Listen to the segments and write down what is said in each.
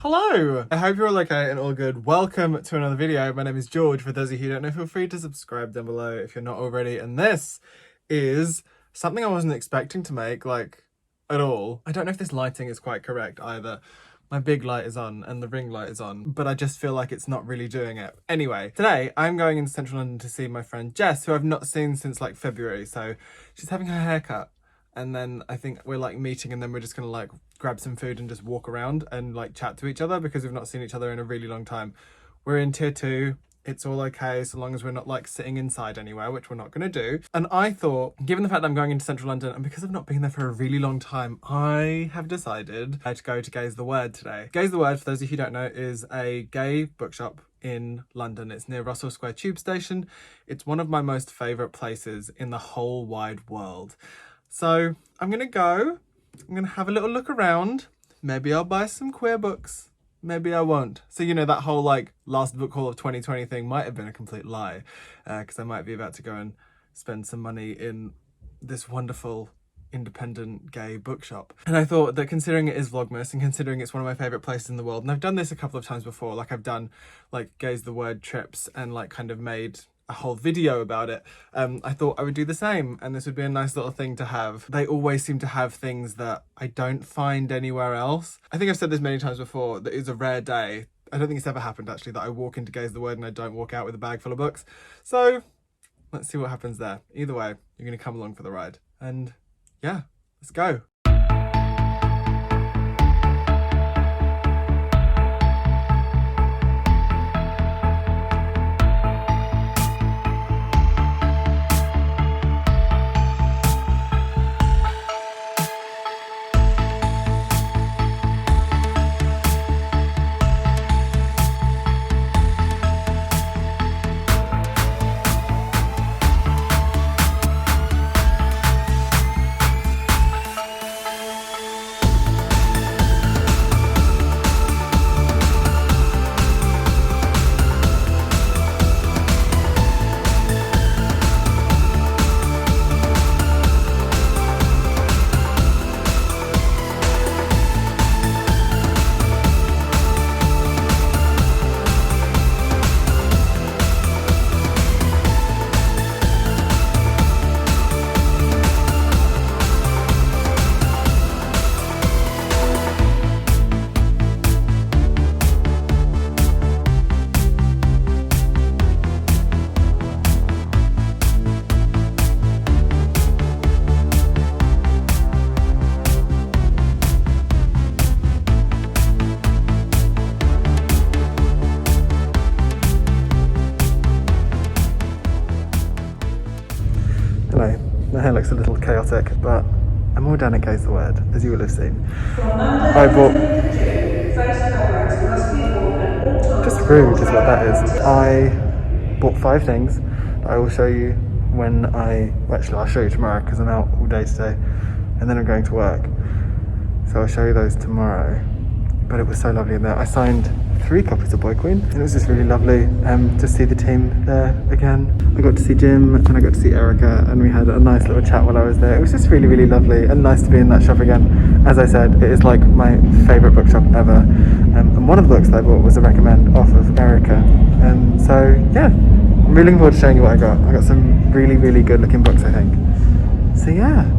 Hello! I hope you're all okay and all good. Welcome to another video. My name is George. For those of you who don't know, feel free to subscribe down below if you're not already. And this is something I wasn't expecting to make, like, at all. I don't know if this lighting is quite correct either. My big light is on and the ring light is on, but I just feel like it's not really doing it. Anyway, today I'm going into central London to see my friend Jess, who I've not seen since like February. So she's having her hair cut. And then I think we're like meeting and then we're just gonna like grab some food and just walk around and like chat to each other because we've not seen each other in a really long time. We're in tier 2. It's all okay so long as we're not like sitting inside anywhere, which we're not going to do. And I thought, given the fact that I'm going into central London and because I've not been there for a really long time, I have decided to go to Gaze the Word today. Gaze the Word, for those of you who don't know, is a gay bookshop in London. It's near Russell Square Tube Station. It's one of my most favourite places in the whole wide world. So I'm going to have a little look around. Maybe I'll buy some queer books. Maybe I won't. So, you know, that whole like last book haul of 2020 thing might have been a complete lie because I might be about to go and spend some money in this wonderful independent gay bookshop. And I thought that considering it is Vlogmas and considering it's one of my favourite places in the world, and I've done this a couple of times before, like I've done like Gaze the Word trips and like kind of made a whole video about it. I thought I would do the same and this would be a nice little thing to have. They always seem to have things that I don't find anywhere else. I think I've said this many times before, that it's a rare day. I don't think it's ever happened actually that I walk into Gaze the Word and I don't walk out with a bag full of books. So let's see what happens there. Either way, you're going to come along for the ride. And yeah, let's go. Hello, my hair looks a little chaotic, but I'm all done at Gaze the Word, as you will have seen. I bought... Just rude is what that is. I bought 5 things that I will show you when actually I'll show you tomorrow because I'm out all day today and then I'm going to work. So I'll show you those tomorrow. But it was so lovely in there. I signed 3 copies of Boy Queen and it was just really lovely to see the team there again. I got to see Jim and I got to see Erica and we had a nice little chat while I was there. It was just really, really lovely and nice to be in that shop again. As I said, it is like my favourite bookshop ever. And one of the books that I bought was a recommend off of Erica. So yeah, I'm really looking forward to showing you what I got. I got some really, really good looking books, I think. So yeah.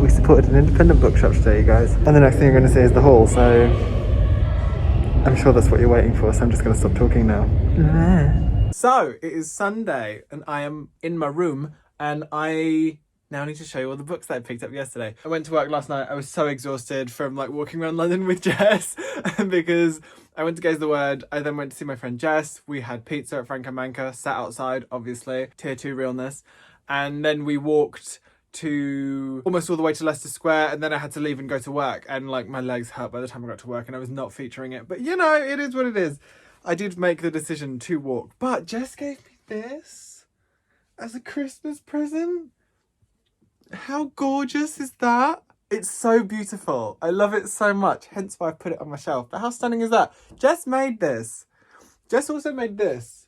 We supported an independent bookshop today, you guys. And the next thing you're going to see is the haul, so I'm sure that's what you're waiting for, so I'm just going to stop talking now. So, it is Sunday, and I am in my room, and I now need to show you all the books that I picked up yesterday. I went to work last night, I was so exhausted from like walking around London with Jess, because I went to Gaze the Word, I then went to see my friend Jess, we had pizza at Franco Manca, sat outside, obviously, tier 2 realness, and then we walked to almost all the way to Leicester Square and then I had to leave and go to work and like my legs hurt by the time I got to work and I was not featuring it, but you know, it is what it is. I did make the decision to walk, but Jess gave me this as a Christmas present. How gorgeous is that? It's so beautiful. I love it so much, hence why I put it on my shelf. But how stunning is that? Jess made this. Jess also made this.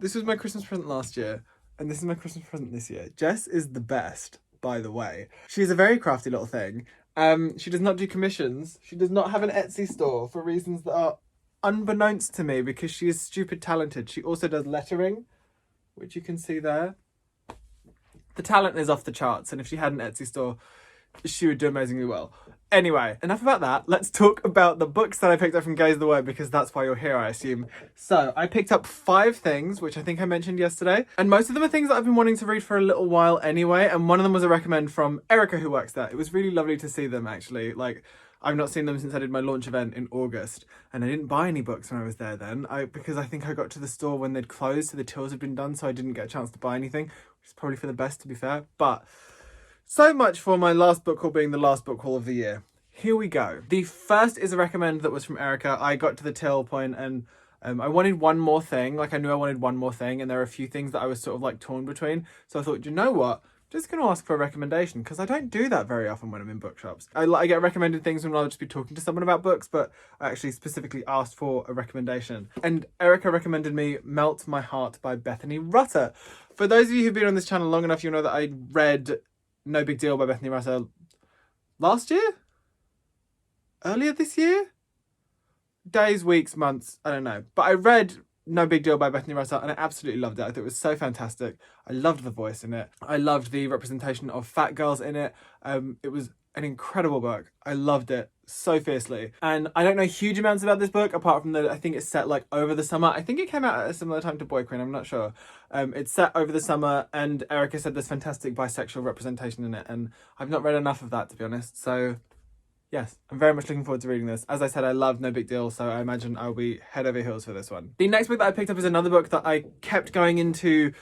This was my Christmas present last year. And this is my Christmas present this year. Jess is the best, by the way. She's a very crafty little thing. She does not do commissions. She does not have an Etsy store for reasons that are unbeknownst to me because she is stupid talented. She also does lettering, which you can see there. The talent is off the charts, and if she had an Etsy store, she would do amazingly well. Anyway, enough about that. Let's talk about the books that I picked up from Gaze the Word, because that's why you're here, I assume. So I picked up 5 things, which I think I mentioned yesterday, and most of them are things that I've been wanting to read for a little while anyway, and one of them was a recommend from Erica, who works there. It was really lovely to see them, actually. Like, I've not seen them since I did my launch event in August, and I didn't buy any books when I was there then, because I think I got to the store when they'd closed, so the tours had been done, so I didn't get a chance to buy anything, which is probably for the best, to be fair. But so much for my last book haul being the last book haul of the year. Here we go. The first is a recommend that was from Erica. I got to the till point and I wanted one more thing. Like, I knew I wanted one more thing, and there are a few things that I was sort of like torn between. So I thought, you know what? I'm just going to ask for a recommendation, because I don't do that very often when I'm in bookshops. I get recommended things when I'll just be talking to someone about books, but I actually specifically asked for a recommendation. And Erica recommended me Melt My Heart by Bethany Rutter. For those of you who've been on this channel long enough, you'll know that I read No Big Deal by Bethany Rutter last year? Earlier this year? Days, weeks, months, I don't know. But I read No Big Deal by Bethany Rutter and I absolutely loved it. I thought it was so fantastic. I loved the voice in it. I loved the representation of fat girls in it. It was an incredible book. I loved it so fiercely. And I don't know huge amounts about this book, apart from that I think it's set like over the summer. I think it came out at a similar time to Boy Queen, I'm not sure. It's set over the summer, and Erica said there's fantastic bisexual representation in it, and I've not read enough of that, to be honest. So yes, I'm very much looking forward to reading this. As I said, I love No Big Deal, so I imagine I'll be head over heels for this one. The next book that I picked up is another book that I kept going into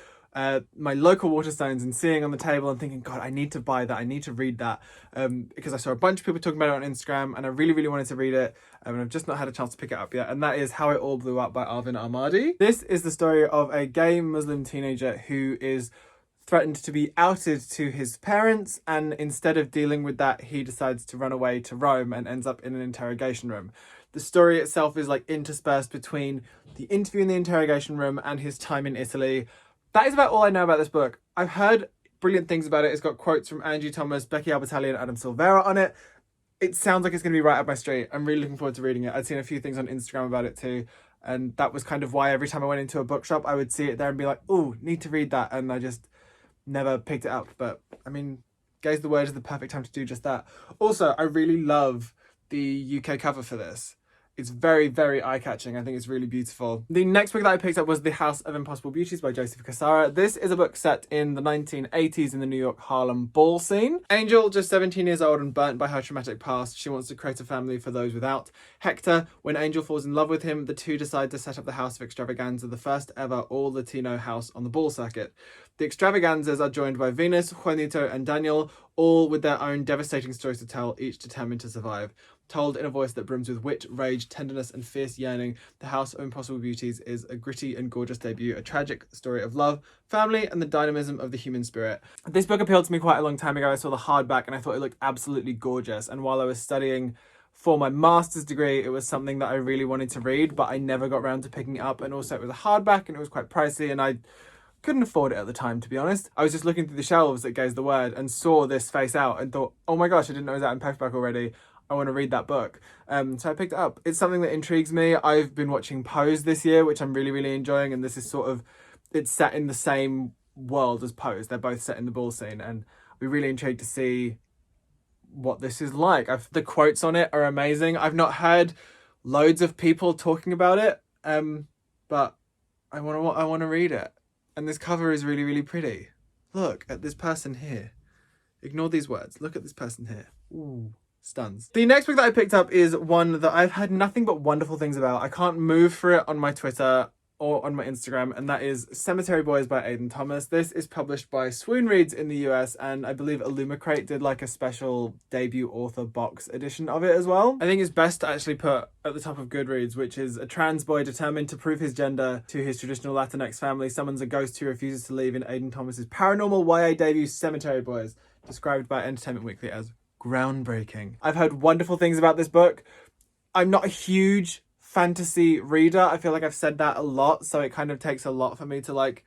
my local Waterstones and seeing on the table and thinking, God, I need to buy that, I need to read that, because I saw a bunch of people talking about it on Instagram and I really, really wanted to read it, and I've just not had a chance to pick it up yet, and that is How It All Blew Up by Arvin Ahmadi. This is the story of a gay Muslim teenager who is threatened to be outed to his parents, and instead of dealing with that, he decides to run away to Rome and ends up in an interrogation room. The story itself is like interspersed between the interview in the interrogation room and his time in Italy. That is about all I know about this book. I've heard brilliant things about it. It's got quotes from Angie Thomas, Becky Albertalli and Adam Silvera on it. It sounds like it's going to be right up my street. I'm really looking forward to reading it. I'd seen a few things on Instagram about it too, and that was kind of why every time I went into a bookshop, I would see it there and be like, oh, need to read that, and I just never picked it up. But I mean, Gaze the Word is the perfect time to do just that. Also, I really love the UK cover for this. It's very, very eye-catching. I think it's really beautiful. The next book that I picked up was The House of Impossible Beauties by Joseph Cassara. This is a book set in the 1980s in the New York Harlem ball scene. Angel, just 17 years old and burnt by her traumatic past, she wants to create a family for those without. Hector, when Angel falls in love with him, the two decide to set up the House of Extravaganza, the first ever all-Latino house on the ball circuit. The Extravaganzas are joined by Venus, Juanito, and Daniel, all with their own devastating stories to tell, each determined to survive. Told in a voice that brims with wit, rage, tenderness, and fierce yearning, The House of Impossible Beauties is a gritty and gorgeous debut, a tragic story of love, family, and the dynamism of the human spirit. This book appealed to me quite a long time ago. I saw the hardback and I thought it looked absolutely gorgeous. And while I was studying for my master's degree, it was something that I really wanted to read, but I never got around to picking it up. And also it was a hardback and it was quite pricey, and I couldn't afford it at the time, to be honest. I was just looking through the shelves at Gaze the Word and saw this face out and thought, oh my gosh, I didn't know it was out in paperback already. I want to read that book. So I picked it up. It's something that intrigues me. I've been watching Pose this year, which I'm really, really enjoying. And this is sort of, it's set in the same world as Pose. They're both set in the ball scene. And we're really intrigued to see what this is like. The quotes on it are amazing. I've not heard loads of people talking about it, but I want to read it. And this cover is really, really pretty. Look at this person here. Ignore these words. Look at this person here. Ooh. Stuns. The next book that I picked up is one that I've heard nothing but wonderful things about. I can't move for it on my Twitter or on my Instagram, and that is Cemetery Boys by Aidan Thomas. This is published by Swoon Reads in the US, and I believe Illumicrate did like a special debut author box edition of it as well. I think it's best to actually put at the top of Goodreads, which is a trans boy determined to prove his gender to his traditional Latinx family summons a ghost who refuses to leave in Aidan Thomas's paranormal YA debut Cemetery Boys, described by Entertainment Weekly as groundbreaking. I've heard wonderful things about this book. I'm not a huge fantasy reader. I feel like I've said that a lot, so it kind of takes a lot for me to like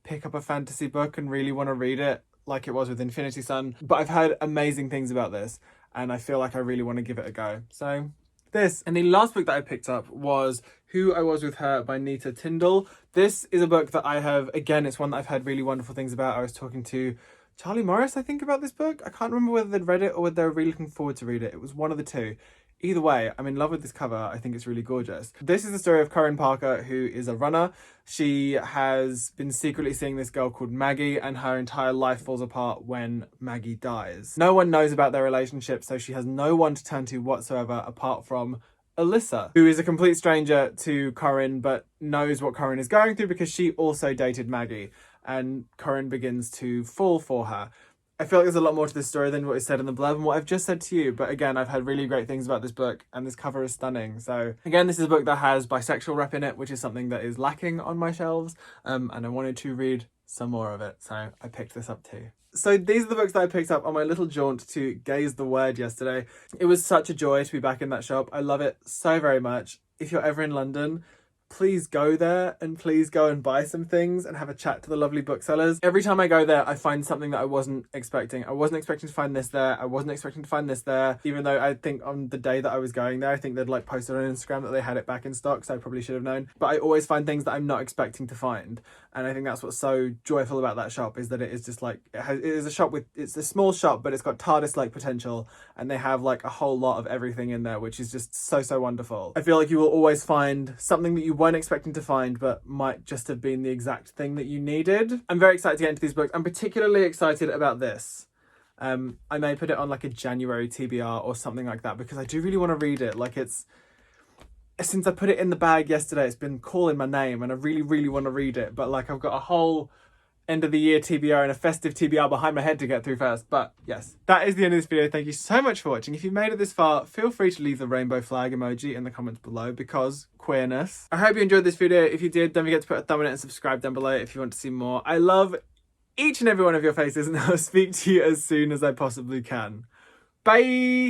pick up a fantasy book and really want to read it like it was with Infinity Sun. But I've heard amazing things about this, and I feel like I really want to give it a go. So this. And the last book that I picked up was Who I Was With Her by Nita Tyndall. This is a book that I have, again, it's one that I've heard really wonderful things about. I was talking to Charlie Morris, I think, about this book. I can't remember whether they'd read it or whether they were really looking forward to read it. It was one of the two. Either way, I'm in love with this cover. I think it's really gorgeous. This is the story of Corinne Parker, who is a runner. She has been secretly seeing this girl called Maggie, and her entire life falls apart when Maggie dies. No one knows about their relationship, so she has no one to turn to whatsoever apart from Alyssa, who is a complete stranger to Corinne, but knows what Corinne is going through because she also dated Maggie, and Corinne begins to fall for her. I feel like there's a lot more to this story than what is said in the blurb and what I've just said to you. But again, I've heard really great things about this book, and this cover is stunning. So again, this is a book that has bisexual rep in it, which is something that is lacking on my shelves. And I wanted to read some more of it. So I picked this up too. So these are the books that I picked up on my little jaunt to Gaze the Word yesterday. It was such a joy to be back in that shop. I love it so very much. If you're ever in London, please go there and please go and buy some things and have a chat to the lovely booksellers. Every time I go there, I find something that I wasn't expecting. I wasn't expecting to find this there. I wasn't expecting to find this there. Even though I think on the day that I was going there, I think they'd like posted on Instagram that they had it back in stock, so I probably should have known. But I always find things that I'm not expecting to find. And I think that's what's so joyful about that shop, is that it is just like, it is a shop with, it's a small shop, but it's got TARDIS-like potential. And they have like a whole lot of everything in there, which is just so, so wonderful. I feel like you will always find something that you weren't expecting to find, but might just have been the exact thing that you needed. I'm very excited to get into these books. I'm particularly excited about this. I may put it on like a January TBR or something like that, because I do really want to read it. Like, it's, since I put it in the bag yesterday, it's been calling my name, and I really, really want to read it. But like, I've got a whole end of the year TBR and a festive TBR behind my head to get through first. But yes, that is the end of this video. Thank you so much for watching. If you made it this far, feel free to leave the rainbow flag emoji in the comments below, because queerness. I hope you enjoyed this video. If you did, don't forget to put a thumb on it and subscribe down below if you want to see more. I love each and every one of your faces, and I'll speak to you as soon as I possibly can. Bye!